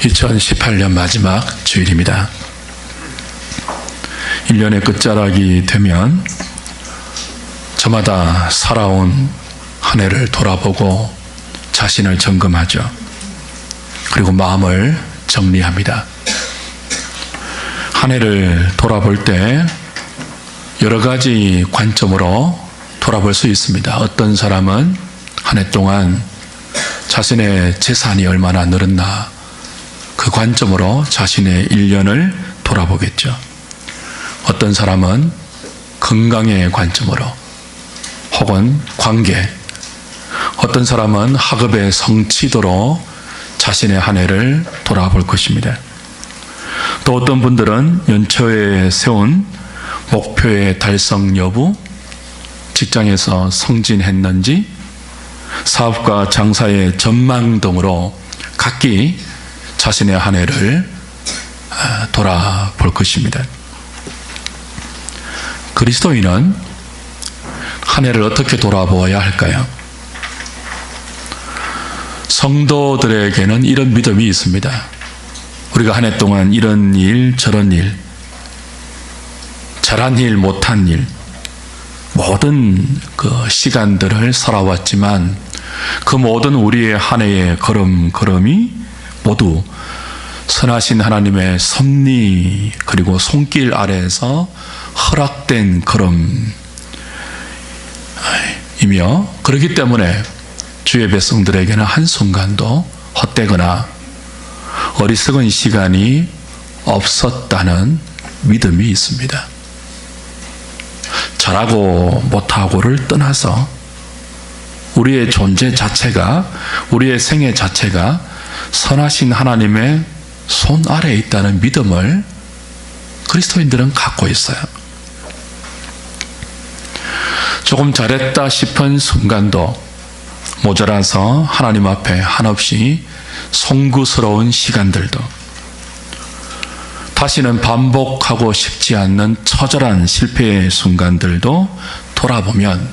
2018년 마지막 주일입니다. 1년의 끝자락이 되면 저마다 살아온 한 해를 돌아보고 자신을 점검하죠. 그리고 마음을 정리합니다. 한 해를 돌아볼 때 여러 가지 관점으로 돌아볼 수 있습니다. 어떤 사람은 한 해 동안 자신의 재산이 얼마나 늘었나 그 관점으로 자신의 1년을 돌아보겠죠. 어떤 사람은 건강의 관점으로 혹은 관계, 어떤 사람은 학업의 성취도로 자신의 한 해를 돌아볼 것입니다. 또 어떤 분들은 연초에 세운 목표의 달성 여부, 직장에서 승진했는지, 사업과 장사의 전망 등으로 각기 자신의 한 해를 돌아볼 것입니다. 그리스도인은 한 해를 어떻게 돌아보아야 할까요? 성도들에게는 이런 믿음이 있습니다. 우리가 한 해 동안 이런 일, 저런 일, 잘한 일, 못한 일, 모든 그 시간들을 살아왔지만 그 모든 우리의 한 해의 걸음걸음이 모두 선하신 하나님의 섭리 그리고 손길 아래에서 허락된 걸음이며, 그렇기 때문에 주의 백성들에게는 한순간도 헛되거나 어리석은 시간이 없었다는 믿음이 있습니다. 잘하고 못하고를 떠나서 우리의 존재 자체가, 우리의 생애 자체가 선하신 하나님의 손 아래에 있다는 믿음을 그리스도인들은 갖고 있어요. 조금 잘했다 싶은 순간도 모자라서 하나님 앞에 한없이 송구스러운 시간들도, 다시는 반복하고 싶지 않는 처절한 실패의 순간들도 돌아보면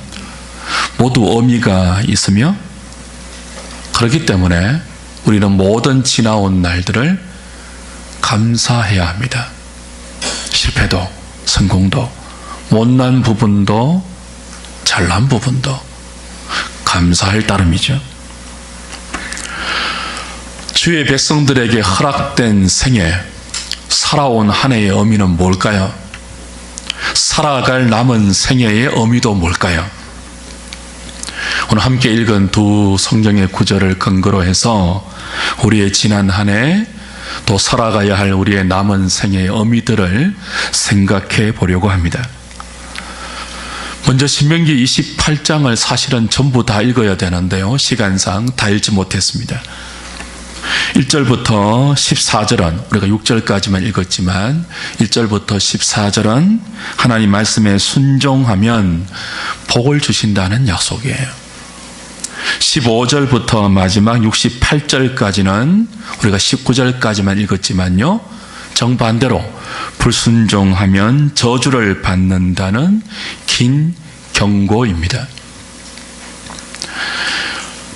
모두 의미가 있으며, 그렇기 때문에 우리는 모든 지나온 날들을 감사해야 합니다. 실패도, 성공도, 못난 부분도, 잘난 부분도 감사할 따름이죠. 주의 백성들에게 허락된 생애, 살아온 한 해의 의미는 뭘까요? 살아갈 남은 생애의 의미도 뭘까요? 오늘 함께 읽은 두 성경의 구절을 근거로 해서 우리의 지난 한 해, 또 살아가야 할 우리의 남은 생애의 의미들을 생각해 보려고 합니다. 먼저 신명기 28장을 사실은 전부 다 읽어야 되는데요, 시간상 다 읽지 못했습니다. 1절부터 14절은 우리가 6절까지만 읽었지만 1절부터 14절은 하나님 말씀에 순종하면 복을 주신다는 약속이에요. 15절부터 마지막 68절까지는 우리가 19절까지만 읽었지만요, 정반대로 불순종하면 저주를 받는다는 긴 경고입니다.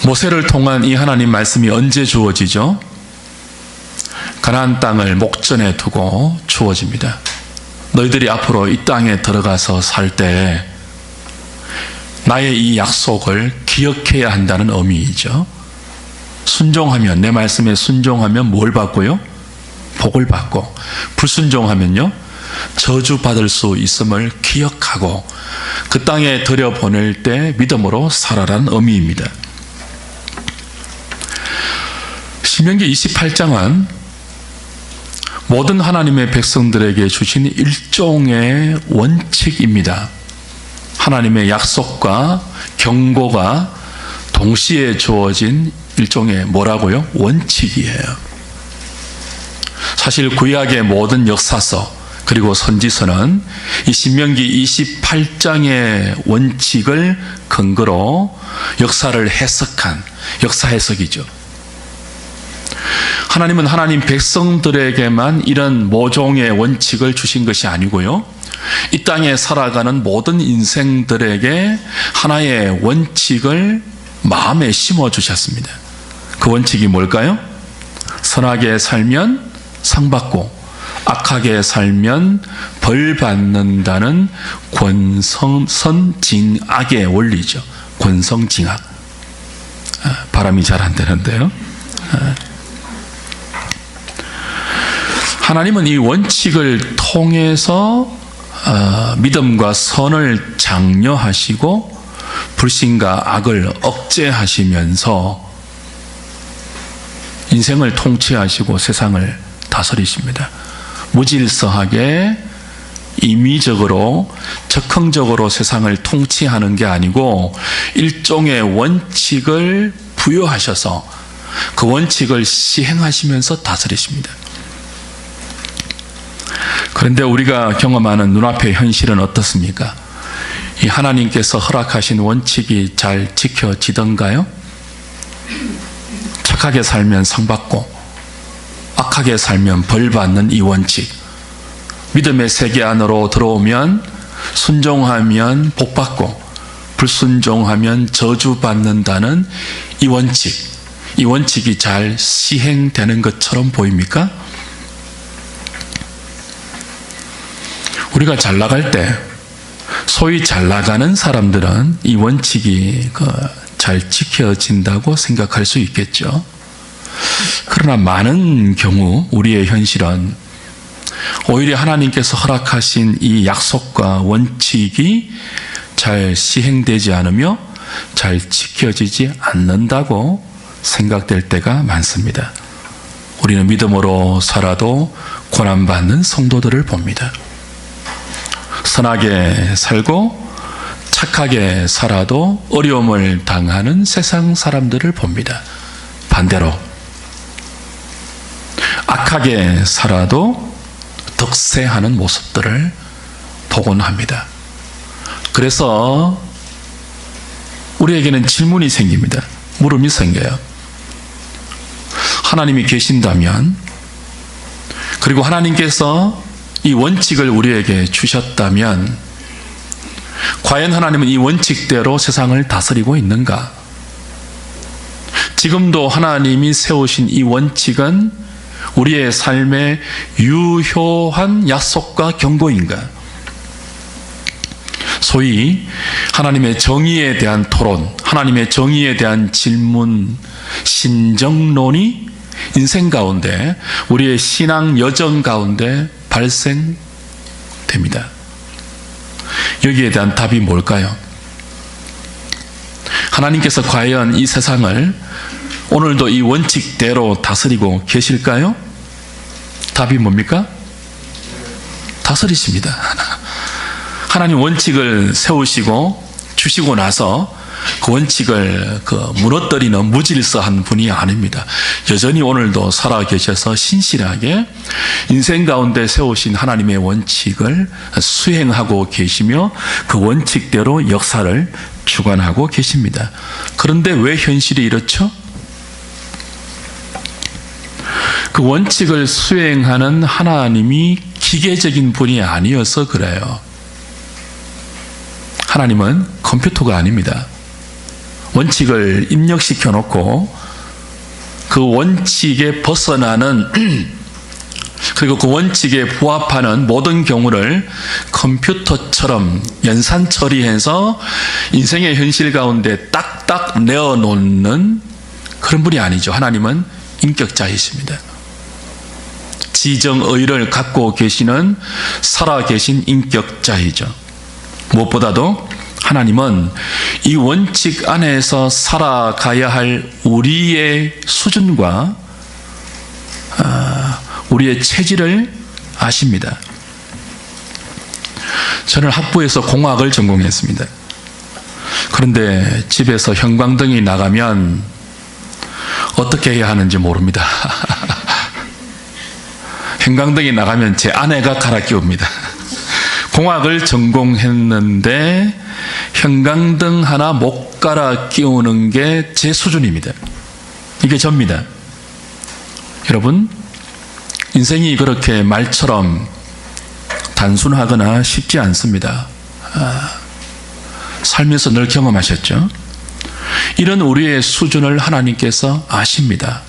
모세를 통한 이 하나님 말씀이 언제 주어지죠? 가나안 땅을 목전에 두고 주어집니다. 너희들이 앞으로 이 땅에 들어가서 살 때 나의 이 약속을 기억해야 한다는 의미이죠. 순종하면, 내 말씀에 순종하면 뭘 받고요? 복을 받고, 불순종하면요, 저주받을 수 있음을 기억하고 그 땅에 들여보낼 때 믿음으로 살아라는 의미입니다. 신명기 28장은 모든 하나님의 백성들에게 주신 일종의 원칙입니다. 하나님의 약속과 경고가 동시에 주어진 일종의 뭐라고요? 원칙이에요. 사실 구약의 모든 역사서 그리고 선지서는 이 신명기 28장의 원칙을 근거로 역사를 해석한 역사 해석이죠. 하나님은 하나님 백성들에게만 이런 모종의 원칙을 주신 것이 아니고요, 이 땅에 살아가는 모든 인생들에게 하나의 원칙을 마음에 심어주셨습니다. 그 원칙이 뭘까요? 선하게 살면 상 받고 악하게 살면 벌 받는다는 권선징악의 원리죠. 권선징악. 발음이 잘 안 되는데요. 하나님은 이 원칙을 통해서 믿음과 선을 장려하시고 불신과 악을 억제하시면서 인생을 통치하시고 세상을 다스리십니다. 무질서하게 임의적으로 적극적으로 세상을 통치하는 게 아니고 일종의 원칙을 부여하셔서 그 원칙을 시행하시면서 다스리십니다. 그런데 우리가 경험하는 눈앞의 현실은 어떻습니까? 이 하나님께서 허락하신 원칙이 잘 지켜지던가요? 착하게 살면 상 받고 악하게 살면 벌 받는 이 원칙, 믿음의 세계 안으로 들어오면 순종하면 복 받고 불순종하면 저주 받는다는 이 원칙이 잘 시행되는 것처럼 보입니까? 우리가 잘 나갈 때, 소위 잘 나가는 사람들은 이 원칙이 잘 지켜진다고 생각할 수 있겠죠. 그러나 많은 경우 우리의 현실은 오히려 하나님께서 허락하신 이 약속과 원칙이 잘 시행되지 않으며 잘 지켜지지 않는다고 생각될 때가 많습니다. 우리는 믿음으로 살아도 고난받는 성도들을 봅니다. 선하게 살고 착하게 살아도 어려움을 당하는 세상 사람들을 봅니다. 반대로 악하게 살아도 득세하는 모습들을 보곤 합니다. 그래서 우리에게는 질문이 생깁니다. 물음이 생겨요. 하나님이 계신다면, 그리고 하나님께서 이 원칙을 우리에게 주셨다면 과연 하나님은 이 원칙대로 세상을 다스리고 있는가? 지금도 하나님이 세우신 이 원칙은 우리의 삶에 유효한 약속과 경고인가? 소위 하나님의 정의에 대한 토론, 하나님의 정의에 대한 질문, 신정론이 인생 가운데, 우리의 신앙 여정 가운데 발생됩니다. 여기에 대한 답이 뭘까요? 하나님께서 과연 이 세상을 오늘도 이 원칙대로 다스리고 계실까요? 답이 뭡니까? 다스리십니다. 하나님 원칙을 세우시고 주시고 나서 그 원칙을 무너뜨리는 무질서한 분이 아닙니다. 여전히 오늘도 살아계셔서 신실하게 인생 가운데 세우신 하나님의 원칙을 수행하고 계시며 그 원칙대로 역사를 주관하고 계십니다. 그런데 왜 현실이 이렇죠? 그 원칙을 수행하는 하나님이 기계적인 분이 아니어서 그래요. 하나님은 컴퓨터가 아닙니다. 원칙을 입력시켜 놓고 그 원칙에 벗어나는 그리고 그 원칙에 부합하는 모든 경우를 컴퓨터처럼 연산 처리해서 인생의 현실 가운데 딱딱 내어놓는 그런 분이 아니죠. 하나님은 인격자이십니다. 지정의를 갖고 계시는 살아계신 인격자이죠. 무엇보다도 하나님은 이 원칙 안에서 살아가야 할 우리의 수준과 우리의 체질을 아십니다. 저는 학부에서 공학을 전공했습니다. 그런데 집에서 형광등이 나가면 어떻게 해야 하는지 모릅니다. 형광등이 나가면 제 아내가 갈아 끼웁니다. 공학을 전공했는데 형광등 하나 못 갈아 끼우는 게 제 수준입니다. 이게 접니다. 여러분, 인생이 그렇게 말처럼 단순하거나 쉽지 않습니다. 살면서 늘 경험하셨죠? 이런 우리의 수준을 하나님께서 아십니다.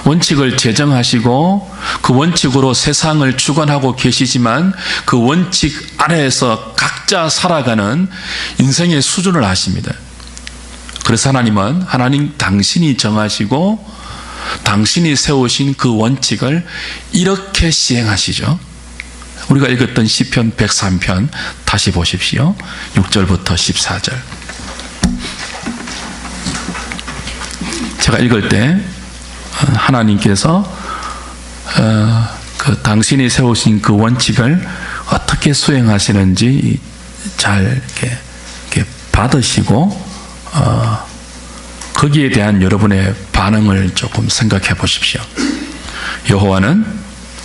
원칙을 제정하시고 그 원칙으로 세상을 주관하고 계시지만 그 원칙 아래에서 각자 살아가는 인생의 수준을 아십니다. 그래서 하나님은 하나님 당신이 정하시고 당신이 세우신 그 원칙을 이렇게 시행하시죠. 우리가 읽었던 시편 103편 다시 보십시오. 6절부터 14절. 제가 읽을 때 하나님께서 그 당신이 세우신 그 원칙을 어떻게 수행하시는지 잘 이렇게 받으시고 거기에 대한 여러분의 반응을 조금 생각해 보십시오. 여호와는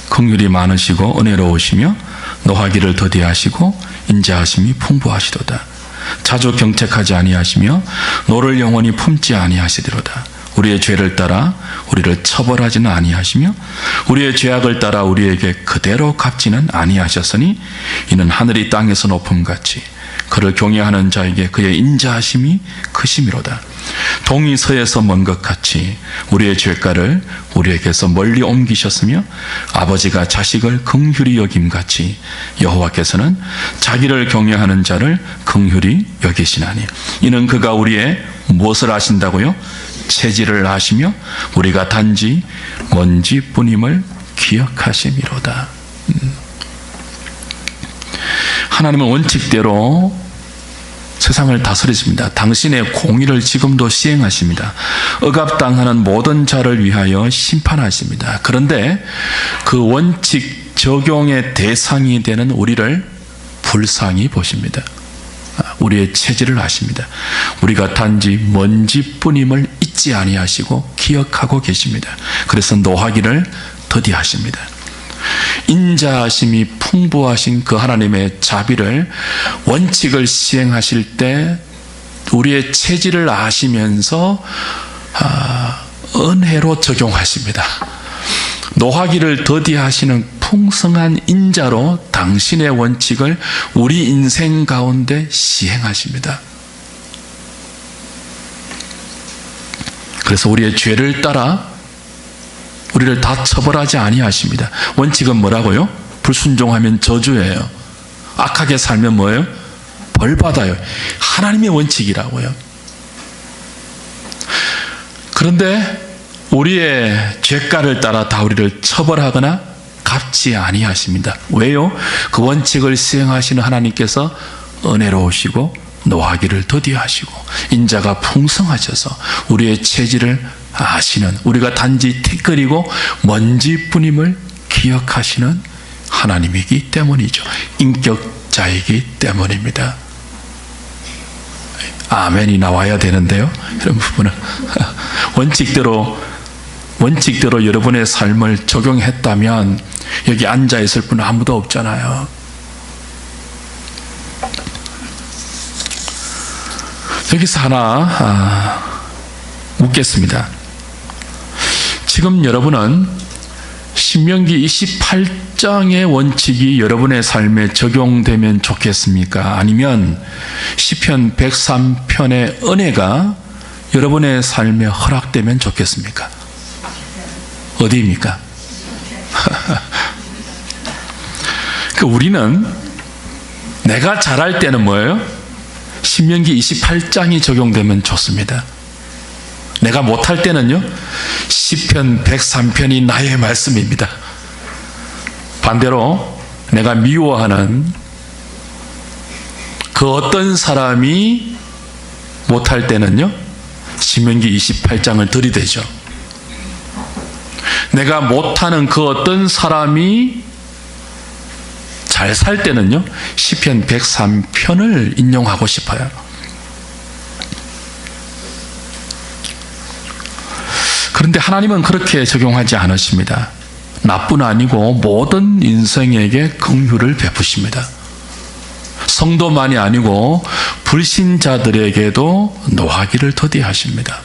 긍휼이 많으시고 은혜로우시며 노하기를 더디하시고 인자하심이 풍부하시도다. 자주 경책하지 아니하시며 노를 영원히 품지 아니하시리로다. 우리의 죄를 따라 우리를 처벌하지는 아니하시며 우리의 죄악을 따라 우리에게 그대로 갚지는 아니하셨으니 이는 하늘이 땅에서 높음같이 그를 경외하는 자에게 그의 인자하심이 크심이로다. 동이 서에서 먼 것 같이 우리의 죄가를 우리에게서 멀리 옮기셨으며 아버지가 자식을 긍휼히 여김같이 여호와께서는 자기를 경외하는 자를 긍휼히 여기시나니 이는 그가 우리의 무엇을 아신다고요? 체질을 아시며 우리가 단지 먼지뿐임을 기억하심이로다. 하나님은 원칙대로 세상을 다스리십니다. 당신의 공의를 지금도 시행하십니다. 억압당하는 모든 자를 위하여 심판하십니다. 그런데 그 원칙 적용의 대상이 되는 우리를 불쌍히 보십니다. 우리의 체질을 아십니다. 우리가 단지 먼지뿐임을 잊지 아니하시고 기억하고 계십니다. 그래서 노하기를 더디하십니다. 인자하심이 풍부하신 그 하나님의 자비를 원칙을 시행하실 때 우리의 체질을 아시면서 은혜로 적용하십니다. 노하기를 더디하시는 풍성한 인자로 당신의 원칙을 우리 인생 가운데 시행하십니다. 그래서 우리의 죄를 따라 우리를 다 처벌하지 아니하십니다. 원칙은 뭐라고요? 불순종하면 저주예요. 악하게 살면 뭐예요? 벌 받아요. 하나님의 원칙이라고요. 그런데 우리의 죄가를 따라 다 우리를 처벌하거나 갚지 아니하십니다. 왜요? 그 원칙을 시행하시는 하나님께서 은혜로우시고 노하기를 더디하시고 인자가 풍성하셔서 우리의 체질을 아시는, 우리가 단지 티끌이고 먼지뿐임을 기억하시는 하나님이기 때문이죠. 인격자이기 때문입니다. 아멘이 나와야 되는데요. 이런 부분은 원칙대로 여러분의 삶을 적용했다면 여기 앉아있을 분은 아무도 없잖아요. 여기서 하나 묻겠습니다. 지금 여러분은 신명기 28장의 원칙이 여러분의 삶에 적용되면 좋겠습니까? 아니면 시편 103편의 은혜가 여러분의 삶에 허락되면 좋겠습니까? 어디입니까? 우리는 내가 잘할 때는 뭐예요? 신명기 28장이 적용되면 좋습니다. 내가 못할 때는요, 시편 103편이 나의 말씀입니다. 반대로 내가 미워하는 그 어떤 사람이 못할 때는요, 신명기 28장을 들이대죠. 내가 못하는 그 어떤 사람이 잘 살 때는요, 시편 103편을 인용하고 싶어요. 그런데 하나님은 그렇게 적용하지 않으십니다. 나뿐 아니고 모든 인생에게 긍휼을 베푸십니다. 성도만이 아니고 불신자들에게도 노하기를 더디하십니다.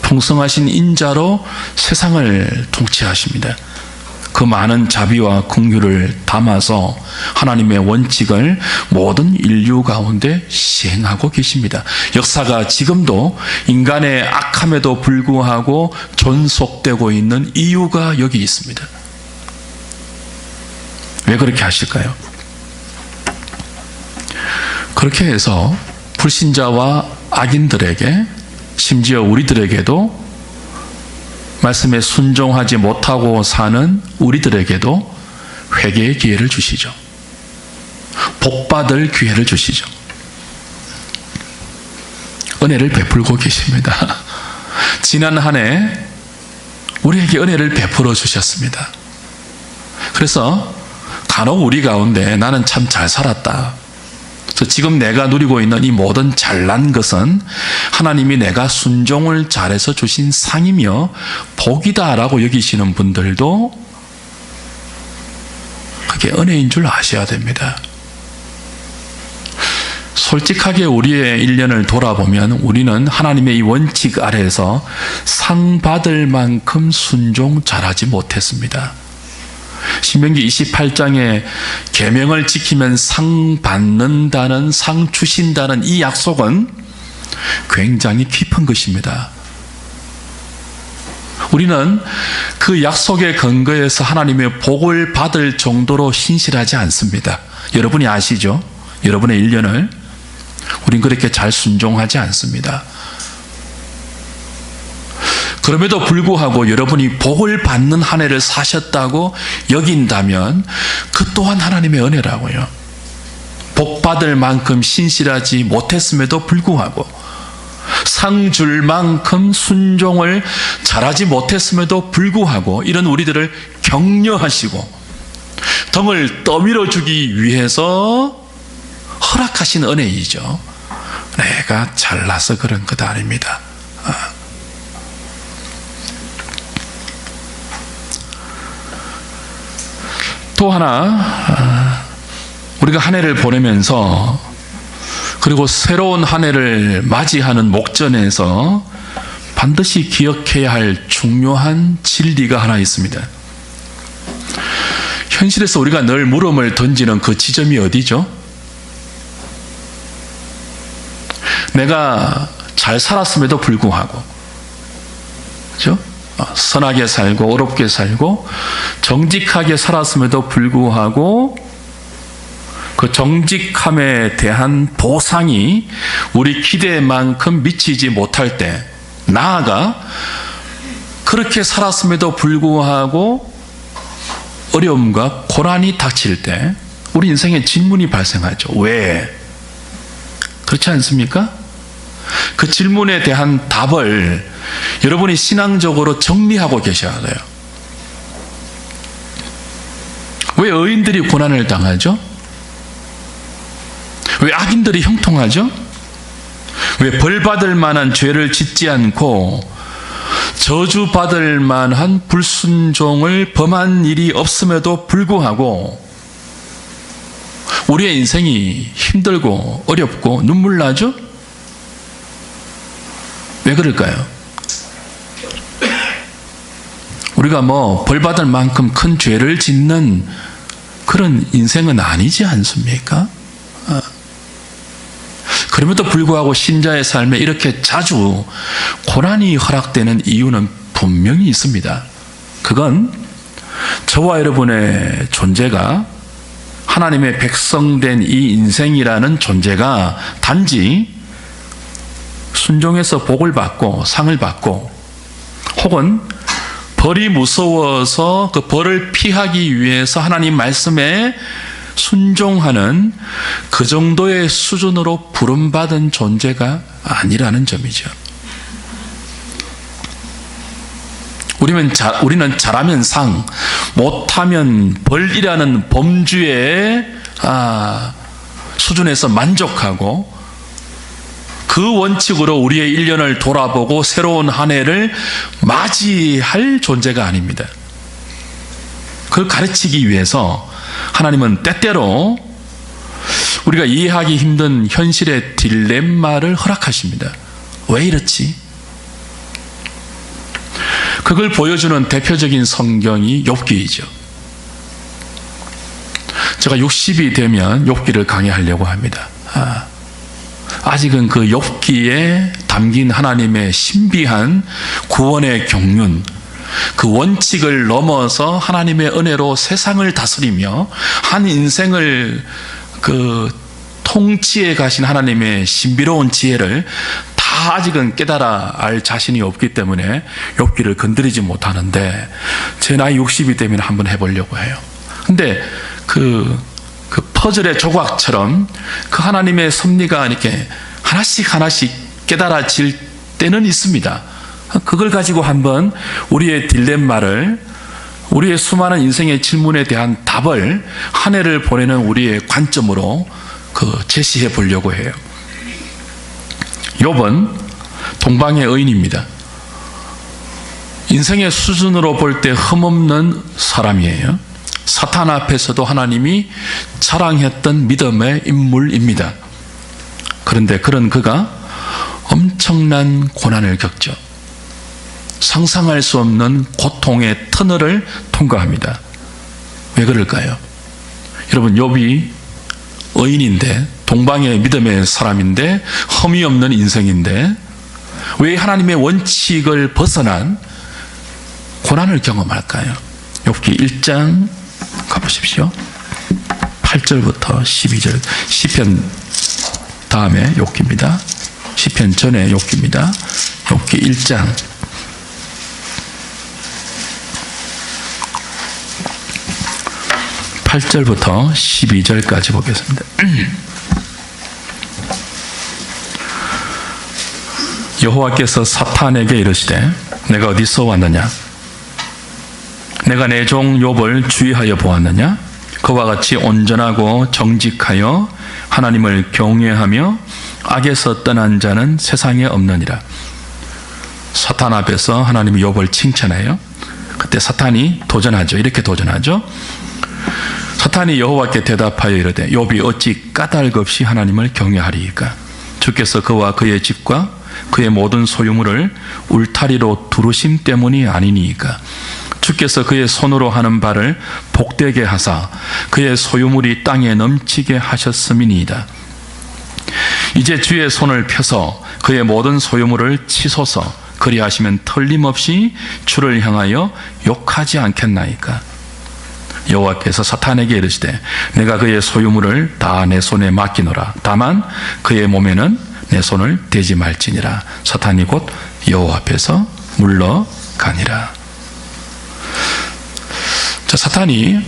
풍성하신 인자로 세상을 통치하십니다. 그 많은 자비와 긍휼을 담아서 하나님의 원칙을 모든 인류 가운데 시행하고 계십니다. 역사가 지금도 인간의 악함에도 불구하고 존속되고 있는 이유가 여기 있습니다. 왜 그렇게 하실까요? 그렇게 해서 불신자와 악인들에게, 심지어 우리들에게도, 말씀에 순종하지 못하고 사는 우리들에게도 회개의 기회를 주시죠. 복받을 기회를 주시죠. 은혜를 베풀고 계십니다. 지난 한 해 우리에게 은혜를 베풀어 주셨습니다. 그래서 간혹 우리 가운데 나는 참 잘 살았다, 그래서 지금 내가 누리고 있는 이 모든 잘난 것은 하나님이 내가 순종을 잘해서 주신 상이며 복이다라고 여기시는 분들도 그게 은혜인 줄 아셔야 됩니다. 솔직하게 우리의 1년을 돌아보면 우리는 하나님의 이 원칙 아래에서 상 받을 만큼 순종 잘하지 못했습니다. 신명기 28장에 계명을 지키면 상 받는다는, 상 주신다는 이 약속은 굉장히 깊은 것입니다. 우리는 그 약속의 근거에서 하나님의 복을 받을 정도로 신실하지 않습니다. 여러분이 아시죠? 여러분의 1년을 우린 그렇게 잘 순종하지 않습니다. 그럼에도 불구하고 여러분이 복을 받는 한 해를 사셨다고 여긴다면 그 또한 하나님의 은혜라고요. 복 받을 만큼 신실하지 못했음에도 불구하고, 상 줄 만큼 순종을 잘하지 못했음에도 불구하고 이런 우리들을 격려하시고 등을 떠밀어 주기 위해서 허락하신 은혜이죠. 내가 잘나서 그런 것 아닙니다. 또 하나, 우리가 한 해를 보내면서 그리고 새로운 한 해를 맞이하는 목전에서 반드시 기억해야 할 중요한 진리가 하나 있습니다. 현실에서 우리가 늘 물음을 던지는 그 지점이 어디죠? 내가 잘 살았음에도 불구하고, 그렇죠? 선하게 살고 어렵게 살고 정직하게 살았음에도 불구하고 그 정직함에 대한 보상이 우리 기대만큼 미치지 못할 때, 나아가 그렇게 살았음에도 불구하고 어려움과 고난이 닥칠 때 우리 인생에 질문이 발생하죠. 왜? 그렇지 않습니까? 그 질문에 대한 답을 여러분이 신앙적으로 정리하고 계셔야 돼요. 왜 의인들이 고난을 당하죠? 왜 악인들이 형통하죠? 왜 벌받을 만한 죄를 짓지 않고 저주받을 만한 불순종을 범한 일이 없음에도 불구하고 우리의 인생이 힘들고 어렵고 눈물 나죠? 왜 그럴까요? 우리가 벌받을 만큼 큰 죄를 짓는 그런 인생은 아니지 않습니까? 그럼에도 불구하고 신자의 삶에 이렇게 자주 고난이 허락되는 이유는 분명히 있습니다. 그건 저와 여러분의 존재가, 하나님의 백성된 이 인생이라는 존재가 단지 순종해서 복을 받고 상을 받고, 혹은 벌이 무서워서 그 벌을 피하기 위해서 하나님 말씀에 순종하는 그 정도의 수준으로 부름받은 존재가 아니라는 점이죠. 우리는 잘하면 상, 못하면 벌이라는 범주의 수준에서 만족하고 그 원칙으로 우리의 1년을 돌아보고 새로운 한 해를 맞이할 존재가 아닙니다. 그걸 가르치기 위해서 하나님은 때때로 우리가 이해하기 힘든 현실의 딜레마를 허락하십니다. 왜 이렇지? 그걸 보여주는 대표적인 성경이 욥기이죠. 제가 60이 되면 욥기를 강의하려고 합니다. 아직은 그 욥기에 담긴 하나님의 신비한 구원의 경륜, 그 원칙을 넘어서 하나님의 은혜로 세상을 다스리며 한 인생을 그 통치해 가신 하나님의 신비로운 지혜를 다 아직은 깨달아 알 자신이 없기 때문에 욥기를 건드리지 못하는데, 제 나이 60이 되면 한번 해보려고 해요. 근데 그 퍼즐의 조각처럼 그 하나님의 섭리가 이렇게 하나씩 깨달아질 때는 있습니다. 그걸 가지고 한번 우리의 딜레마를, 우리의 수많은 인생의 질문에 대한 답을 한 해를 보내는 우리의 관점으로 제시해 보려고 해요. 욥은 동방의 의인입니다. 인생의 수준으로 볼 때 흠없는 사람이에요. 사탄 앞에서도 하나님이 자랑했던 믿음의 인물입니다. 그런데 그런 그가 엄청난 고난을 겪죠. 상상할 수 없는 고통의 터널을 통과합니다. 왜 그럴까요? 여러분, 욥이 의인인데, 동방의 믿음의 사람인데, 흠이 없는 인생인데 왜 하나님의 원칙을 벗어난 고난을 경험할까요? 욥기 1장 가보십시오. 8절부터 12절. 시편 다음에 욥기입니다. 시편 전에 욥기입니다. 욥기 1장 8절부터 12절까지 보겠습니다. 여호와께서 사탄에게 이르시되 내가 어디서 왔느냐? 내가 내 종 욥을 주의하여 보았느냐? 그와 같이 온전하고 정직하여 하나님을 경외하며 악에서 떠난 자는 세상에 없느니라. 사탄 앞에서 하나님이 욥을 칭찬해요. 그때 사탄이 도전하죠. 이렇게 도전하죠. 사탄이 여호와께 대답하여 이르되 욥이 어찌 까닭 없이 하나님을 경외하리이까? 주께서 그와 그의 집과 그의 모든 소유물을 울타리로 두르심 때문이 아니니이까? 주께서 그의 손으로 하는 바를 복되게 하사 그의 소유물이 땅에 넘치게 하셨음이니이다. 이제 주의 손을 펴서 그의 모든 소유물을 치소서. 그리하시면 틀림없이 주를 향하여 욕하지 않겠나이까? 여호와께서 사탄에게 이르시되 내가 그의 소유물을 다 내 손에 맡기노라. 다만 그의 몸에는 내 손을 대지 말지니라. 사탄이 곧 여호와 앞에서 물러가니라. 자, 사탄이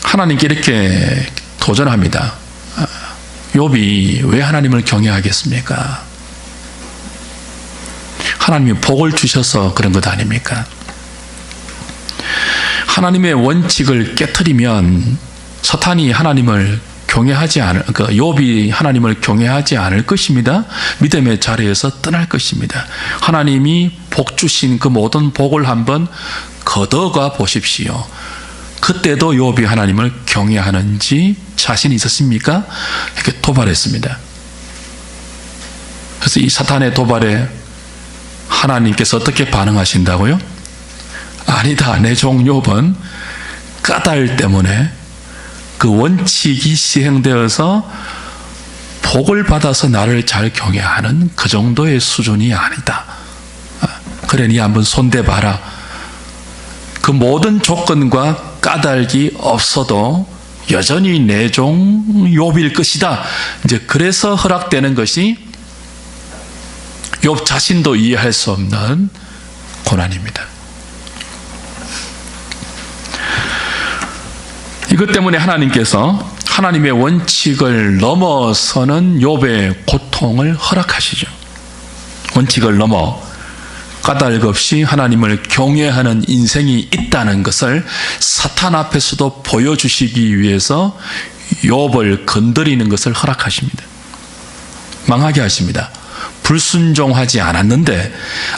하나님께 이렇게 도전합니다. 욥이 왜 하나님을 경외하겠습니까? 하나님이 복을 주셔서 그런 것 아닙니까? 하나님의 원칙을 깨트리면 사탄이 하나님을 경외하지 않을, 욥이 하나님을 경외하지 않을 것입니다. 믿음의 자리에서 떠날 것입니다. 하나님이 복 주신 그 모든 복을 한번 걷어가 보십시오. 그때도 욥이 하나님을 경외하는지 자신이 있었습니까? 이렇게 도발했습니다. 그래서 이 사탄의 도발에 하나님께서 어떻게 반응하신다고요? 아니다. 내 종 욥은 까닭 때문에 그 원칙이 시행되어서 복을 받아서 나를 잘 경외하는 그 정도의 수준이 아니다. 그래, 니 한번 손대봐라. 그 모든 조건과 까닭이 없어도 여전히 내 종 욥일 것이다. 이제 그래서 허락되는 것이 욥 자신도 이해할 수 없는 고난입니다. 이것 때문에 하나님께서 하나님의 원칙을 넘어서는 욥의 고통을 허락하시죠. 원칙을 넘어 까닭 없이 하나님을 경외하는 인생이 있다는 것을 사탄 앞에서도 보여주시기 위해서 욥을 건드리는 것을 허락하십니다. 망하게 하십니다. 불순종하지 않았는데,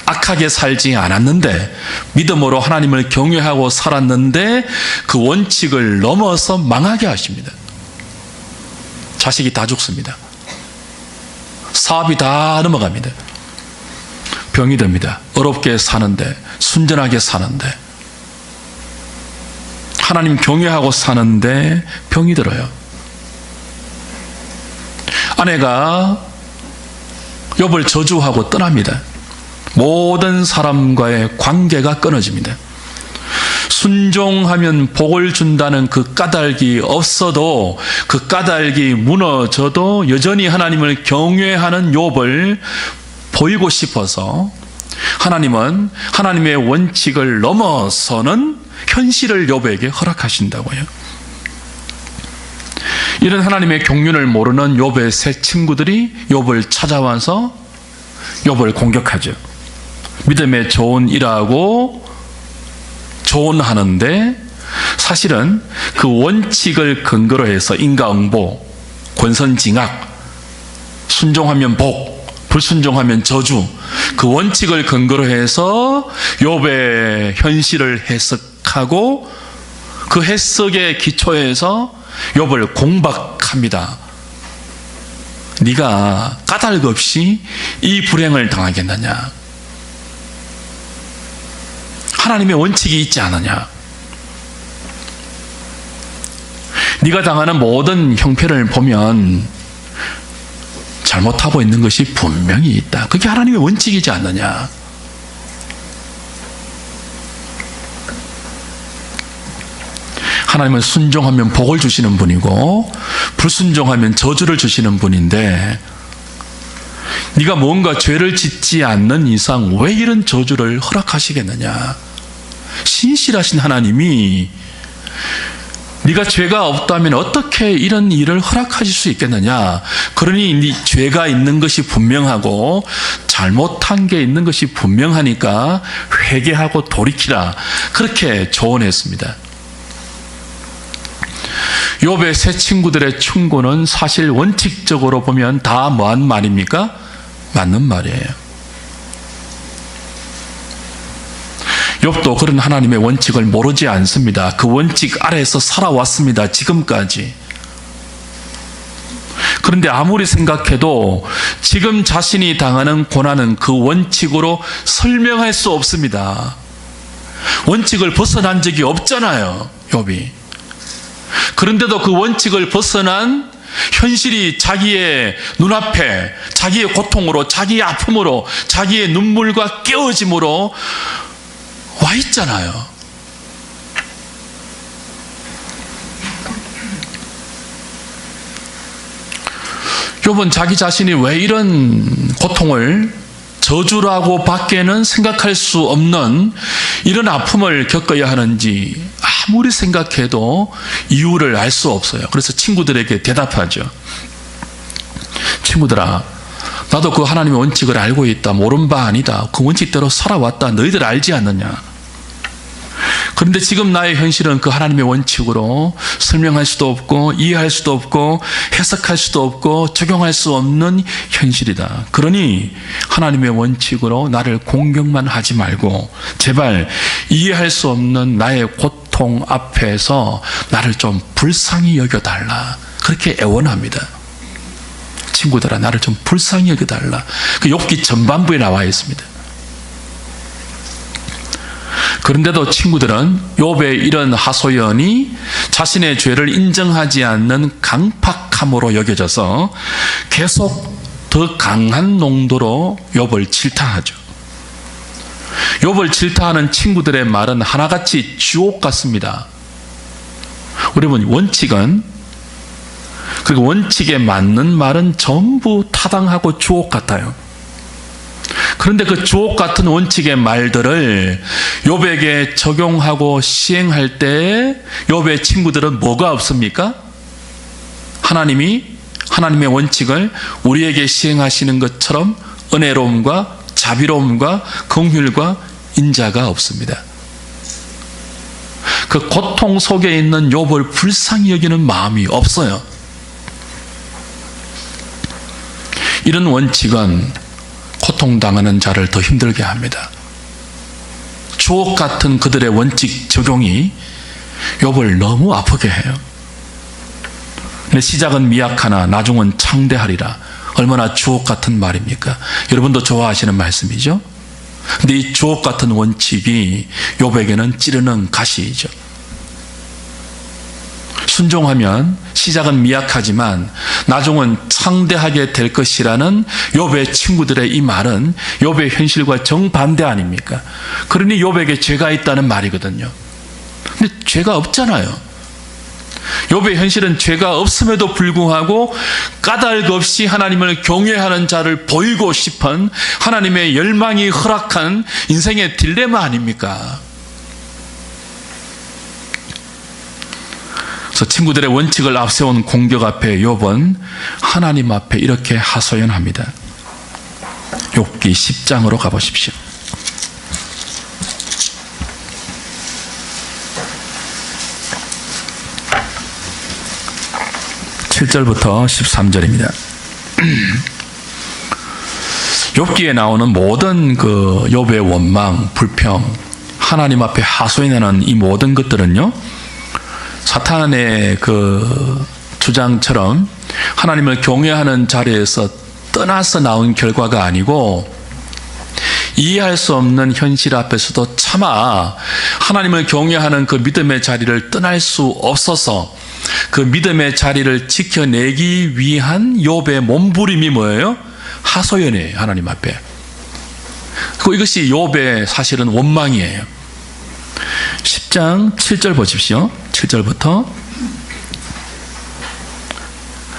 악하게 살지 않았는데, 믿음으로 하나님을 경외하고 살았는데 그 원칙을 넘어서 망하게 하십니다. 자식이 다 죽습니다. 사업이 다 넘어갑니다. 병이 듭니다. 어렵게 사는데, 순전하게 사는데 하나님 경외하고 사는데 병이 들어요. 아내가 욥을 저주하고 떠납니다. 모든 사람과의 관계가 끊어집니다. 순종하면 복을 준다는 그 까닭이 없어도, 그 까닭이 무너져도 여전히 하나님을 경외하는 욥을 보이고 싶어서 하나님은 하나님의 원칙을 넘어서는 현실을 욥에게 허락하신다고요. 이런 하나님의 경륜을 모르는 욥의 세 친구들이 욥을 찾아와서 욥을 공격하죠. 믿음의 조언이라고 조언하는데 사실은 그 원칙을 근거로 해서 인과응보, 권선징악, 순종하면 복, 불순종하면 저주, 그 원칙을 근거로 해서 욥의 현실을 해석하고 그 해석의 기초에서 욥을 공박합니다. 네가 까닭 없이 이 불행을 당하겠느냐? 하나님의 원칙이 있지 않느냐? 네가 당하는 모든 형편을 보면 잘못하고 있는 것이 분명히 있다. 그게 하나님의 원칙이지 않느냐? 하나님은 순종하면 복을 주시는 분이고 불순종하면 저주를 주시는 분인데 네가 뭔가 죄를 짓지 않는 이상 왜 이런 저주를 허락하시겠느냐? 신실하신 하나님이 네가 죄가 없다면 어떻게 이런 일을 허락하실 수 있겠느냐? 그러니 네 죄가 있는 것이 분명하고 잘못한 게 있는 것이 분명하니까 회개하고 돌이키라. 그렇게 조언했습니다. 욥의 세 친구들의 충고는 사실 원칙적으로 보면 다 뭐한 말입니까? 맞는 말이에요. 욥도 그런 하나님의 원칙을 모르지 않습니다. 그 원칙 아래에서 살아왔습니다. 지금까지. 그런데 아무리 생각해도 지금 자신이 당하는 고난은 그 원칙으로 설명할 수 없습니다. 원칙을 벗어난 적이 없잖아요, 욥이. 그런데도 그 원칙을 벗어난 현실이 자기의 눈앞에 자기의 고통으로, 자기의 아픔으로, 자기의 눈물과 깨어짐으로 와 있잖아요. 욥은 자기 자신이 왜 이런 고통을 저주라고 밖에는 생각할 수 없는 이런 아픔을 겪어야 하는지 아무리 생각해도 이유를 알 수 없어요. 그래서 친구들에게 대답하죠. 친구들아, 나도 그 하나님의 원칙을 알고 있다. 모른 바 아니다. 그 원칙대로 살아왔다. 너희들 알지 않느냐? 그런데 지금 나의 현실은 그 하나님의 원칙으로 설명할 수도 없고 이해할 수도 없고 해석할 수도 없고 적용할 수 없는 현실이다. 그러니 하나님의 원칙으로 나를 공격만 하지 말고 제발 이해할 수 없는 나의 고통 앞에서 나를 좀 불쌍히 여겨달라. 그렇게 애원합니다. 친구들아, 나를 좀 불쌍히 여겨달라. 그 욥기 전반부에 나와 있습니다. 그런데도 친구들은 욥의 이런 하소연이 자신의 죄를 인정하지 않는 강팍함으로 여겨져서 계속 더 강한 농도로 욥을 질타하죠. 욥을 질타하는 친구들의 말은 하나같이 주옥 같습니다. 여러분, 원칙은, 그리고 원칙에 맞는 말은 전부 타당하고 주옥 같아요. 그런데 그 주옥 같은 원칙의 말들을 욥에게 적용하고 시행할 때 욥의 친구들은 뭐가 없습니까? 하나님이 하나님의 원칙을 우리에게 시행하시는 것처럼 은혜로움과 자비로움과 긍휼과 인자가 없습니다. 그 고통 속에 있는 욥을 불쌍히 여기는 마음이 없어요. 이런 원칙은 고통당하는 자를 더 힘들게 합니다. 주옥 같은 그들의 원칙 적용이 욥을 너무 아프게 해요. 근데 시작은 미약하나 나중은 창대하리라. 얼마나 주옥 같은 말입니까? 여러분도 좋아하시는 말씀이죠? 근데 이 주옥 같은 원칙이 욥에게는 찌르는 가시이죠. 순종하면 시작은 미약하지만 나중은 창대하게 될 것이라는 욥의 친구들의 이 말은 욥의 현실과 정반대 아닙니까? 그러니 욥에게 죄가 있다는 말이거든요. 근데 죄가 없잖아요. 욥의 현실은 죄가 없음에도 불구하고 까닭 없이 하나님을 경외하는 자를 보이고 싶은 하나님의 열망이 허락한 인생의 딜레마 아닙니까? 그래서 친구들의 원칙을 앞세운 공격 앞에 욥은 하나님 앞에 이렇게 하소연합니다. 욥기 10장으로 가보십시오. 7절부터 13절입니다. 욥기에 나오는 모든 그 욥의 원망, 불평, 하나님 앞에 하소연하는 이 모든 것들은요, 사탄의 그 주장처럼 하나님을 경외하는 자리에서 떠나서 나온 결과가 아니고 이해할 수 없는 현실 앞에서도 차마 하나님을 경외하는 그 믿음의 자리를 떠날 수 없어서 그 믿음의 자리를 지켜내기 위한 욥의 몸부림이 뭐예요? 하소연이에요. 하나님 앞에. 그리고 이것이 욥의 사실은 원망이에요. 10장 7절 보십시오. 7절부터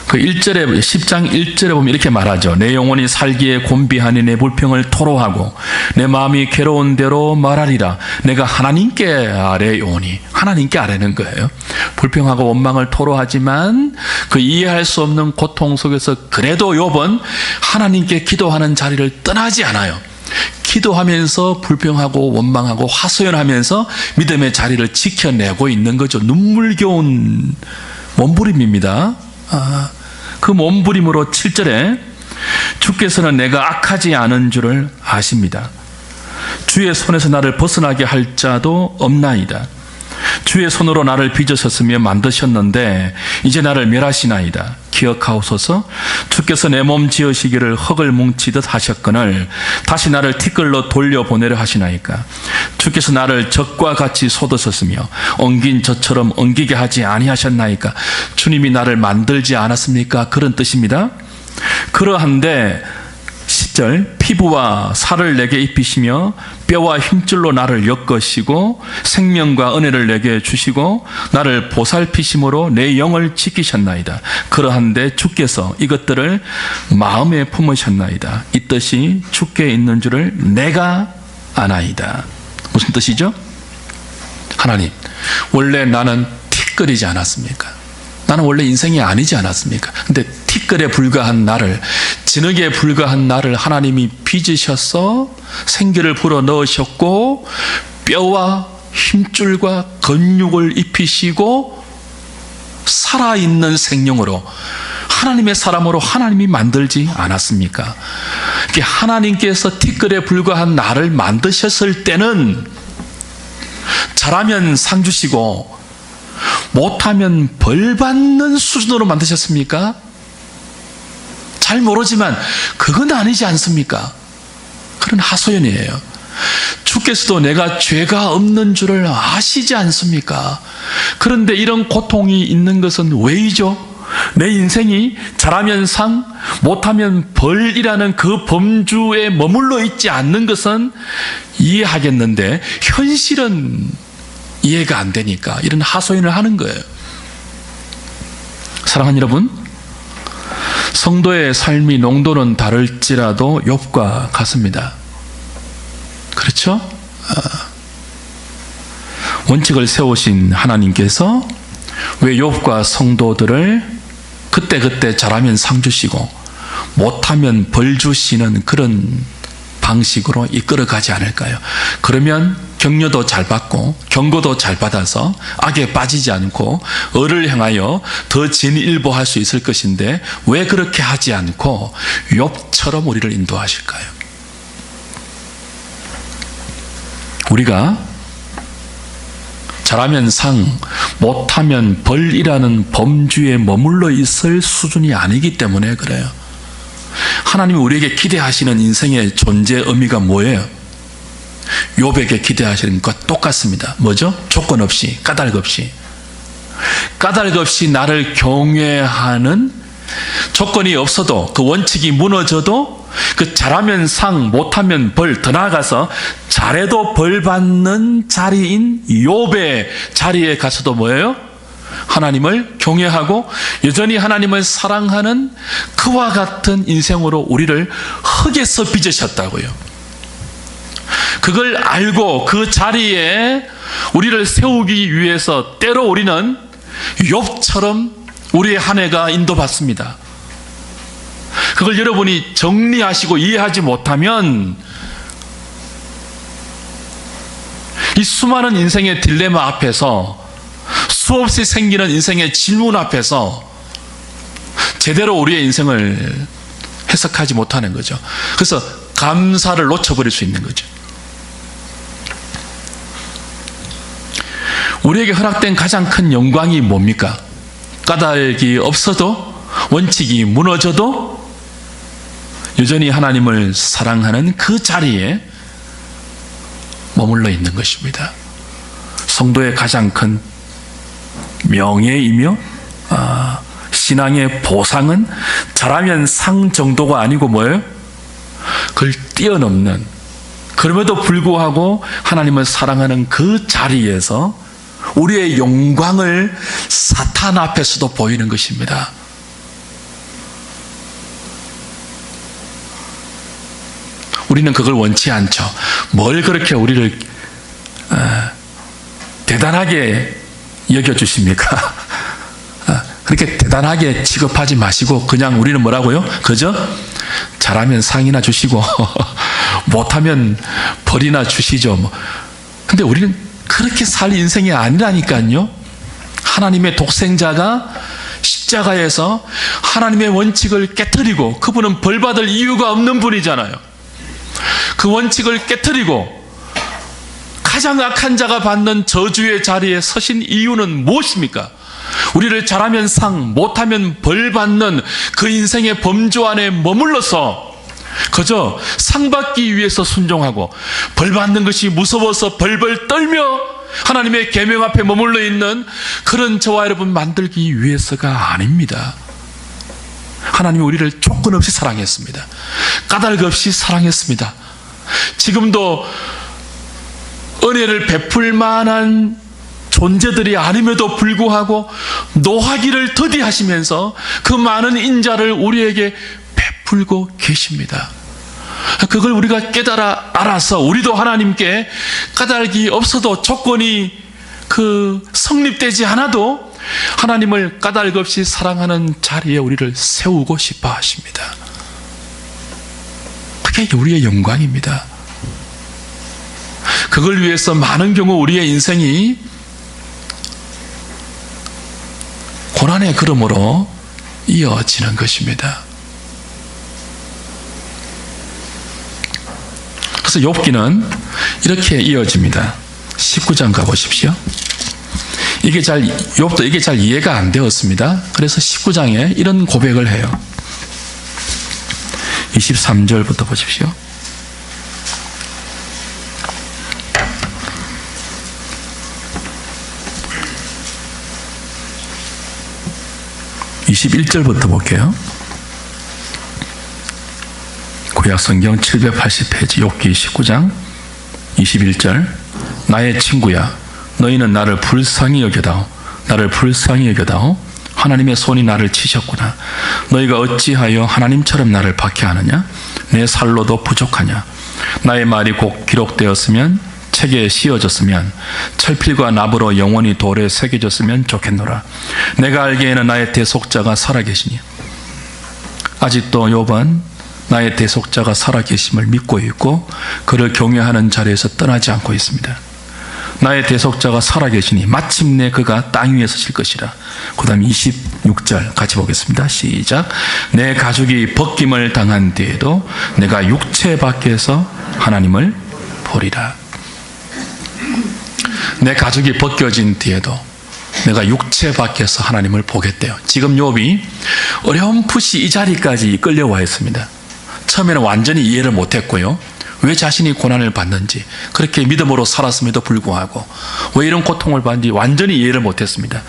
그 1절에 10장 1절에 보면 이렇게 말하죠. 내 영혼이 살기에 곤비하니 내 불평을 토로하고 내 마음이 괴로운 대로 말하리라. 내가 하나님께 아뢰오니. 하나님께 아뢰는 거예요. 불평하고 원망을 토로하지만 그 이해할 수 없는 고통 속에서 그래도 욥은 하나님께 기도하는 자리를 떠나지 않아요. 기도하면서 불평하고 원망하고 하소연하면서 믿음의 자리를 지켜내고 있는 거죠. 눈물겨운 몸부림입니다. 그 몸부림으로 7절에 주께서는 내가 악하지 않은 줄을 아십니다. 주의 손에서 나를 벗어나게 할 자도 없나이다. 주의 손으로 나를 빚으셨으며 만드셨는데 이제 나를 멸하시나이다. 기억하옵소서. 주께서 내 몸 지으시기를 흙을 뭉치듯 하셨거늘 다시 나를 티끌로 돌려보내려 하시나이까. 주께서 나를 젖과 같이 쏟으셨으며 엉긴 젖처럼 엉기게 하지 아니하셨나이까. 주님이 나를 만들지 않았습니까? 그런 뜻입니다. 그러한데 10절 피부와 살을 내게 입히시며 뼈와 힘줄로 나를 엮으시고 생명과 은혜를 내게 주시고 나를 보살피심으로 내 영을 지키셨나이다. 그러한데 주께서 이것들을 마음에 품으셨나이다. 이 뜻이 주께 있는 줄을 내가 아나이다. 무슨 뜻이죠? 하나님, 원래 나는 티끌이지 않았습니까? 나는 원래 인생이 아니지 않았습니까? 근데 티끌에 불과한 나를, 진흙에 불과한 나를 하나님이 빚으셔서 생기를 불어 넣으셨고 뼈와 힘줄과 근육을 입히시고 살아있는 생명으로 하나님의 사람으로 하나님이 만들지 않았습니까? 하나님께서 티끌에 불과한 나를 만드셨을 때는 잘하면 상 주시고 못하면 벌 받는 수준으로 만드셨습니까? 잘 모르지만 그건 아니지 않습니까? 그런 하소연이에요. 주께서도 내가 죄가 없는 줄을 아시지 않습니까? 그런데 이런 고통이 있는 것은 왜이죠? 내 인생이 잘하면 상, 못하면 벌이라는 그 범주에 머물러 있지 않는 것은 이해하겠는데 현실은 이해가 안 되니까 이런 하소연을 하는 거예요. 사랑하는 여러분, 성도의 삶이 농도는 다를지라도 욥과 같습니다. 그렇죠? 원칙을 세우신 하나님께서 왜 욥과 성도들을 그때그때 잘하면 상 주시고 못하면 벌 주시는 그런 방식으로 이끌어가지 않을까요? 그러면 격려도 잘 받고 경고도 잘 받아서 악에 빠지지 않고 을을 향하여 더 진일보할 수 있을 것인데 왜 그렇게 하지 않고 욥처럼 우리를 인도하실까요? 우리가 잘하면 상, 못하면 벌이라는 범주에 머물러 있을 수준이 아니기 때문에 그래요. 하나님이 우리에게 기대하시는 인생의 존재 의미가 뭐예요? 욥에게 기대하시는 것과 똑같습니다. 뭐죠? 조건 없이, 까닭 없이. 까닭 없이 나를 경외하는, 조건이 없어도 그 원칙이 무너져도 그 잘하면 상, 못하면 벌, 더 나아가서 잘해도 벌 받는 자리인 욥의 자리에 가서도 뭐예요? 하나님을 경외하고 여전히 하나님을 사랑하는 그와 같은 인생으로 우리를 흙에서 빚으셨다고요. 그걸 알고 그 자리에 우리를 세우기 위해서 때로 우리는 욥처럼 우리의 한 해가 인도받습니다. 그걸 여러분이 정리하시고 이해하지 못하면 이 수많은 인생의 딜레마 앞에서, 수없이 생기는 인생의 질문 앞에서 제대로 우리의 인생을 해석하지 못하는 거죠. 그래서 감사를 놓쳐버릴 수 있는 거죠. 우리에게 허락된 가장 큰 영광이 뭡니까? 까닭이 없어도, 원칙이 무너져도 여전히 하나님을 사랑하는 그 자리에 머물러 있는 것입니다. 성도의 가장 큰 명예이며 신앙의 보상은 잘하면 상 정도가 아니고 뭐예요? 그걸 뛰어넘는, 그럼에도 불구하고 하나님을 사랑하는 그 자리에서 우리의 영광을 사탄 앞에서도 보이는 것입니다. 우리는 그걸 원치 않죠. 뭘 그렇게 우리를 대단하게 여겨주십니까? 그렇게 대단하게 취급하지 마시고 그냥 우리는 뭐라고요? 그저 잘하면 상이나 주시고 못하면 벌이나 주시죠. 근데 우리는 그렇게 살 인생이 아니라니까요. 하나님의 독생자가 십자가에서 하나님의 원칙을 깨트리고, 그분은 벌받을 이유가 없는 분이잖아요. 그 원칙을 깨트리고 가장 악한 자가 받는 저주의 자리에 서신 이유는 무엇입니까? 우리를 잘하면 상, 못하면 벌 받는 그 인생의 범주 안에 머물러서 그저 상 받기 위해서 순종하고 벌 받는 것이 무서워서 벌벌 떨며 하나님의 계명 앞에 머물러 있는 그런 저와 여러분 만들기 위해서가 아닙니다. 하나님이 우리를 조건 없이 사랑했습니다. 까닭 없이 사랑했습니다. 지금도 은혜를 베풀 만한 존재들이 아님에도 불구하고 노하기를 더디하시면서 그 많은 인자를 우리에게 베풀고 계십니다. 그걸 우리가 깨달아 알아서 우리도 하나님께 까닭이 없어도, 조건이 성립되지 않아도 하나님을 까닭 없이 사랑하는 자리에 우리를 세우고 싶어 하십니다. 그게 우리의 영광입니다. 그걸 위해서 많은 경우 우리의 인생이 고난의 걸음으로 이어지는 것입니다. 그래서 욥기는 이렇게 이어집니다. 19장 가보십시오. 욥도 이게 잘 이해가 안 되었습니다. 그래서 19장에 이런 고백을 해요. 23절부터 보십시오. 21절부터 볼게요. 구약성경 780페이지 욥기 19장 21절. 나의 친구야, 너희는 나를 불쌍히 여겨다오. 나를 불쌍히 여겨다오. 하나님의 손이 나를 치셨구나. 너희가 어찌하여 하나님처럼 나를 박해하느냐? 내 살로도 부족하냐? 나의 말이 곧 기록되었으면, 책에 씌어졌으면, 철필과 납으로 영원히 돌에 새겨졌으면 좋겠노라. 내가 알기에는 나의 대속자가 살아계시니, 아직도 욥은 나의 대속자가 살아계심을 믿고 있고 그를 경외하는 자리에서 떠나지 않고 있습니다. 나의 대속자가 살아계시니 마침내 그가 땅 위에 서실 것이라. 그 다음 26절 같이 보겠습니다. 시작. 내 가죽이 벗김을 당한 뒤에도 내가 육체 밖에서 하나님을 보리라. 내 가죽이 벗겨진 뒤에도 내가 육체 밖에서 하나님을 보겠대요. 지금 욥이 어렴풋이 이 자리까지 끌려와 있습니다. 처음에는 완전히 이해를 못했고요. 왜 자신이 고난을 받는지, 그렇게 믿음으로 살았음에도 불구하고 왜 이런 고통을 받는지 완전히 이해를 못했습니다.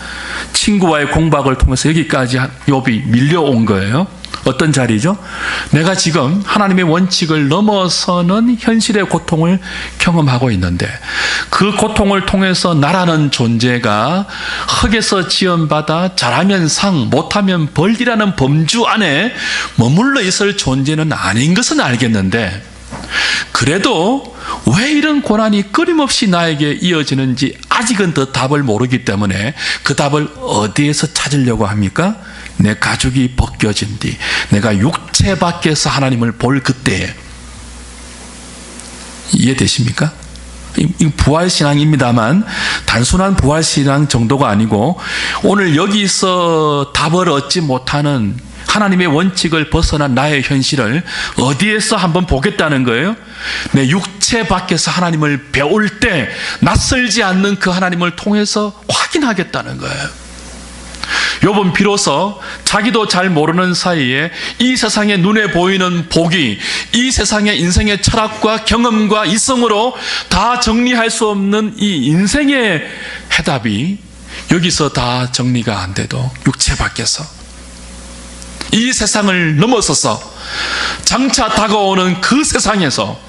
친구와의 공박을 통해서 여기까지 욥이 밀려온 거예요. 어떤 자리죠? 내가 지금 하나님의 원칙을 넘어서는 현실의 고통을 경험하고 있는데, 그 고통을 통해서 나라는 존재가 흙에서 지연받아 잘하면 상, 못하면 벌이라는 범주 안에 머물러 있을 존재는 아닌 것은 알겠는데, 그래도 왜 이런 고난이 끊임없이 나에게 이어지는지 아직은 더 답을 모르기 때문에 그 답을 어디에서 찾으려고 합니까? 내 가죽이 벗겨진 뒤 내가 육체 밖에서 하나님을 볼 그때에. 이해되십니까? 이 부활신앙입니다만 단순한 부활신앙 정도가 아니고, 오늘 여기서 답을 얻지 못하는 하나님의 원칙을 벗어난 나의 현실을 어디에서 한번 보겠다는 거예요? 내 육체 밖에서 하나님을 배울 때 낯설지 않는 그 하나님을 통해서 확인하겠다는 거예요. 욥은 비로소 자기도 잘 모르는 사이에 이 세상의 눈에 보이는 복이, 이 세상의 인생의 철학과 경험과 이성으로 다 정리할 수 없는 이 인생의 해답이 여기서 다 정리가 안 돼도 육체 밖에서, 이 세상을 넘어서서 장차 다가오는 그 세상에서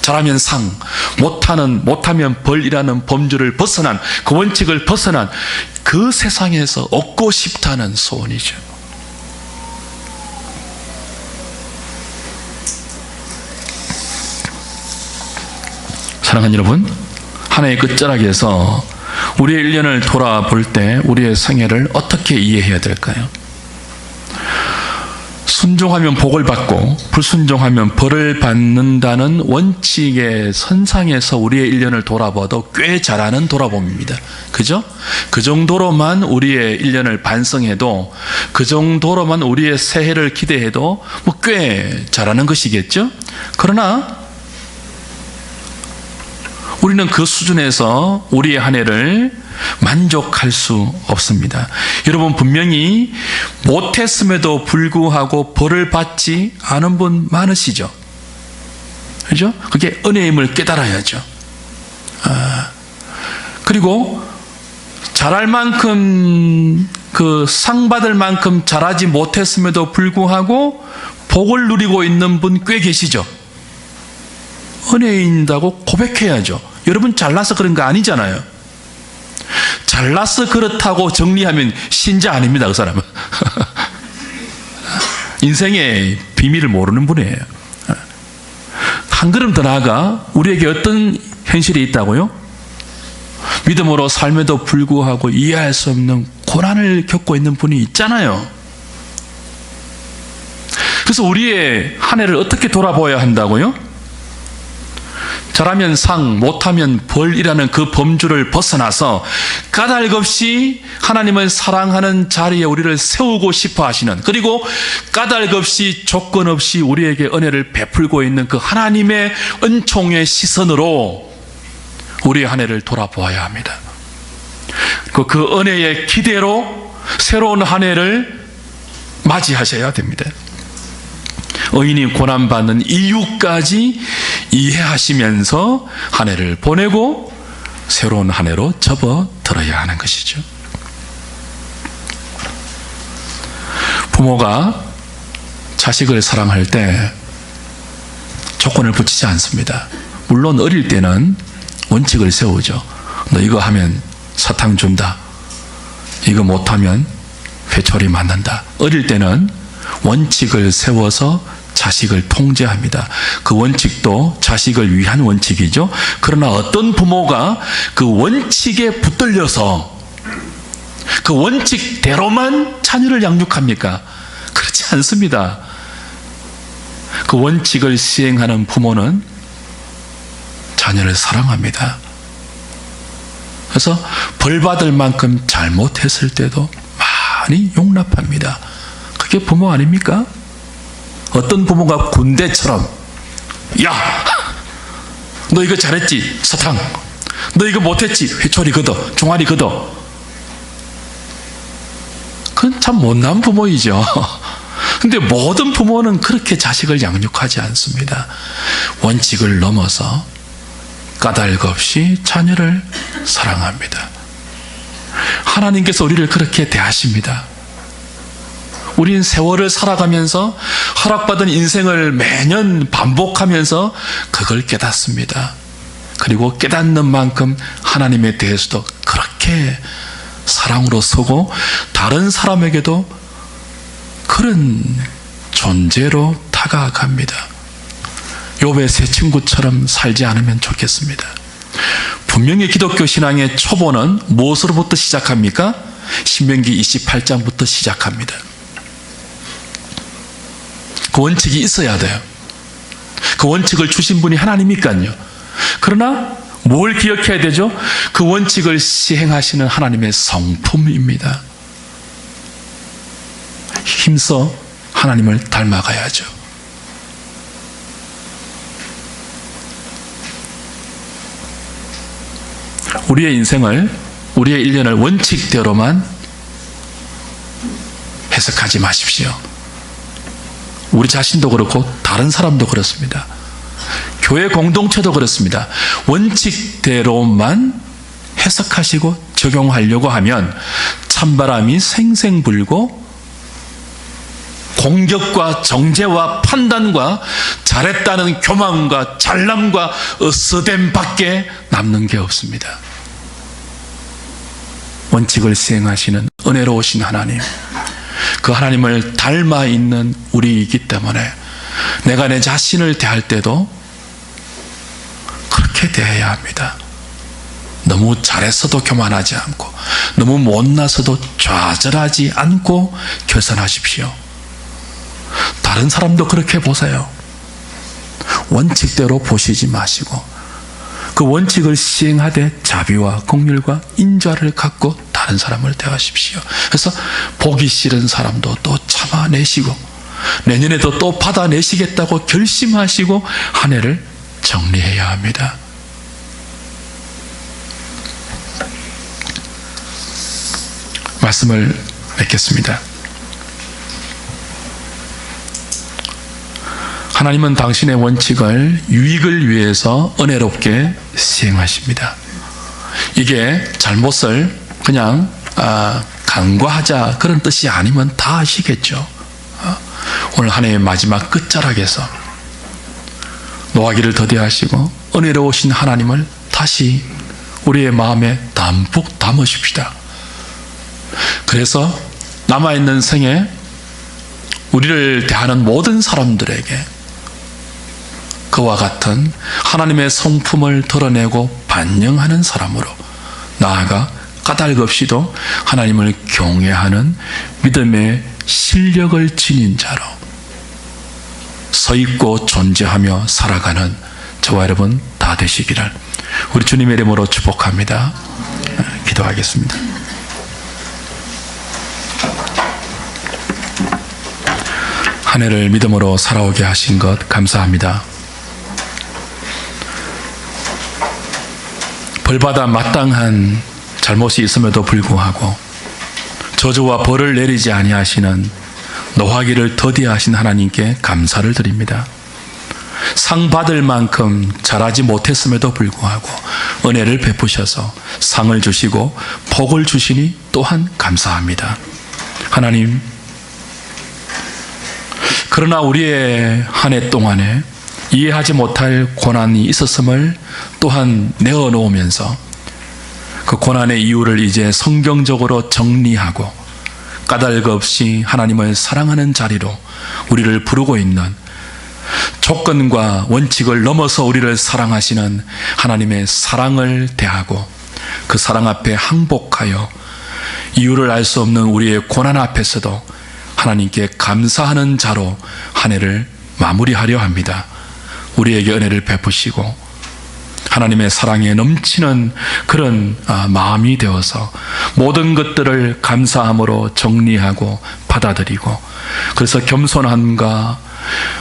잘하면 상, 못하면 벌이라는 범주를 벗어난, 그 원칙을 벗어난 그 세상에서 얻고 싶다는 소원이죠. 사랑하는 여러분, 한 해의 끝자락에서 우리의 1년을 돌아볼 때 우리의 생애를 어떻게 이해해야 될까요? 순종하면 복을 받고 불순종하면 벌을 받는다는 원칙의 선상에서 우리의 1년을 돌아봐도 꽤 잘하는 돌아봄입니다. 그죠? 그 정도로만 우리의 1년을 반성해도, 그 정도로만 우리의 새해를 기대해도 뭐 꽤 잘하는 것이겠죠? 그러나 우리는 그 수준에서 우리의 한 해를 만족할 수 없습니다. 여러분, 분명히 못했음에도 불구하고 벌을 받지 않은 분 많으시죠? 그죠? 그게 은혜임을 깨달아야죠. 그리고 잘할 만큼, 그 상 받을 만큼 잘하지 못했음에도 불구하고 복을 누리고 있는 분 꽤 계시죠? 은혜인다고 고백해야죠. 여러분, 잘나서 그런 거 아니잖아요. 잘나서 그렇다고 정리하면 신자 아닙니다, 그 사람은. 인생의 비밀을 모르는 분이에요. 한 걸음 더 나아가 우리에게 어떤 현실이 있다고요? 믿음으로 삶에도 불구하고 이해할 수 없는 고난을 겪고 있는 분이 있잖아요. 그래서 우리의 한 해를 어떻게 돌아보아야 한다고요? 잘하면 상, 못하면 벌이라는 그 범주를 벗어나서 까닭없이 하나님을 사랑하는 자리에 우리를 세우고 싶어 하시는, 그리고 까닭없이 조건 없이 우리에게 은혜를 베풀고 있는 그 하나님의 은총의 시선으로 우리의 한 해를 돌아보아야 합니다. 그 은혜의 기대로 새로운 한 해를 맞이하셔야 됩니다. 의인이 고난받는 이유까지 이해하시면서 한 해를 보내고 새로운 한 해로 접어들어야 하는 것이죠. 부모가 자식을 사랑할 때 조건을 붙이지 않습니다. 물론 어릴 때는 원칙을 세우죠. 너 이거 하면 사탕 준다. 이거 못하면 회초리 맞는다. 어릴 때는 원칙을 세워서 자식을 통제합니다. 그 원칙도 자식을 위한 원칙이죠. 그러나 어떤 부모가 그 원칙에 붙들려서 그 원칙대로만 자녀를 양육합니까? 그렇지 않습니다. 그 원칙을 시행하는 부모는 자녀를 사랑합니다. 그래서 벌받을 만큼 잘못했을 때도 많이 용납합니다. 그게 부모 아닙니까? 어떤 부모가 군대처럼, 야, 너 이거 잘했지? 사탕. 너 이거 못했지? 회초리 걷어. 종아리 걷어. 그건 참 못난 부모이죠. 근데 모든 부모는 그렇게 자식을 양육하지 않습니다. 원칙을 넘어서 까닭 없이 자녀를 사랑합니다. 하나님께서 우리를 그렇게 대하십니다. 우린 세월을 살아가면서 허락받은 인생을 매년 반복하면서 그걸 깨닫습니다. 그리고 깨닫는 만큼 하나님에 대해서도 그렇게 사랑으로 서고 다른 사람에게도 그런 존재로 다가갑니다. 욥의 새 친구처럼 살지 않으면 좋겠습니다. 분명히 기독교 신앙의 초보는 무엇으로부터 시작합니까? 신명기 28장부터 시작합니다. 그 원칙이 있어야 돼요. 그 원칙을 주신 분이 하나님이니까요. 그러나 뭘 기억해야 되죠? 그 원칙을 시행하시는 하나님의 성품입니다. 힘써 하나님을 닮아가야죠. 우리의 인생을, 우리의 일련을 원칙대로만 해석하지 마십시오. 우리 자신도 그렇고 다른 사람도 그렇습니다. 교회 공동체도 그렇습니다. 원칙대로만 해석하시고 적용하려고 하면 찬바람이 생생 불고 공격과 정죄와 판단과 잘했다는 교만과 잘남과 어스댐밖에 남는 게 없습니다. 원칙을 시행하시는 은혜로우신 하나님, 그 하나님을 닮아 있는 우리이기 때문에 내가 내 자신을 대할 때도 그렇게 대해야 합니다. 너무 잘했어도 교만하지 않고 너무 못나서도 좌절하지 않고 결산하십시오. 다른 사람도 그렇게 보세요. 원칙대로 보시지 마시고 그 원칙을 시행하되 자비와 긍휼과 인자를 갖고 다른 사람을 대하십시오. 그래서 보기 싫은 사람도 또 참아내시고 내년에도 또 받아내시겠다고 결심하시고 한 해를 정리해야 합니다. 말씀을 맺겠습니다. 하나님은 당신의 원칙을 유익을 위해서 은혜롭게 시행하십니다. 이게 잘못을 그냥 간과하자 그런 뜻이 아니면 다 아시겠죠. 오늘 한 해의 마지막 끝자락에서 노하기를 더디하시고 은혜로우신 하나님을 다시 우리의 마음에 담뿍 담으십시다. 그래서 남아있는 생에 우리를 대하는 모든 사람들에게 그와 같은 하나님의 성품을 드러내고 반영하는 사람으로 나아가 까닭 없이도 하나님을 경외하는 믿음의 실력을 지닌 자로 서 있고 존재하며 살아가는 저와 여러분 다 되시기를 우리 주님의 이름으로 축복합니다. 기도하겠습니다. 한 해를 믿음으로 살아오게 하신 것 감사합니다. 벌받아 마땅한 잘못이 있음에도 불구하고 저주와 벌을 내리지 아니하시는 노하기를 더디하신 하나님께 감사를 드립니다. 상 받을 만큼 잘하지 못했음에도 불구하고 은혜를 베푸셔서 상을 주시고 복을 주시니 또한 감사합니다. 하나님, 그러나 우리의 한 해 동안에 이해하지 못할 고난이 있었음을 또한 내어놓으면서 그 고난의 이유를 이제 성경적으로 정리하고 까닭 없이 하나님을 사랑하는 자리로 우리를 부르고 있는 조건과 원칙을 넘어서 우리를 사랑하시는 하나님의 사랑을 대하고 그 사랑 앞에 항복하여 이유를 알 수 없는 우리의 고난 앞에서도 하나님께 감사하는 자로 한 해를 마무리하려 합니다. 우리에게 은혜를 베푸시고 하나님의 사랑에 넘치는 그런 마음이 되어서 모든 것들을 감사함으로 정리하고 받아들이고 그래서 겸손함과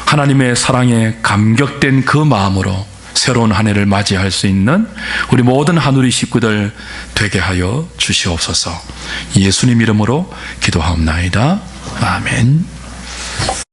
하나님의 사랑에 감격된 그 마음으로 새로운 한 해를 맞이할 수 있는 우리 모든 하누리 식구들 되게 하여 주시옵소서. 예수님 이름으로 기도하옵나이다. 아멘.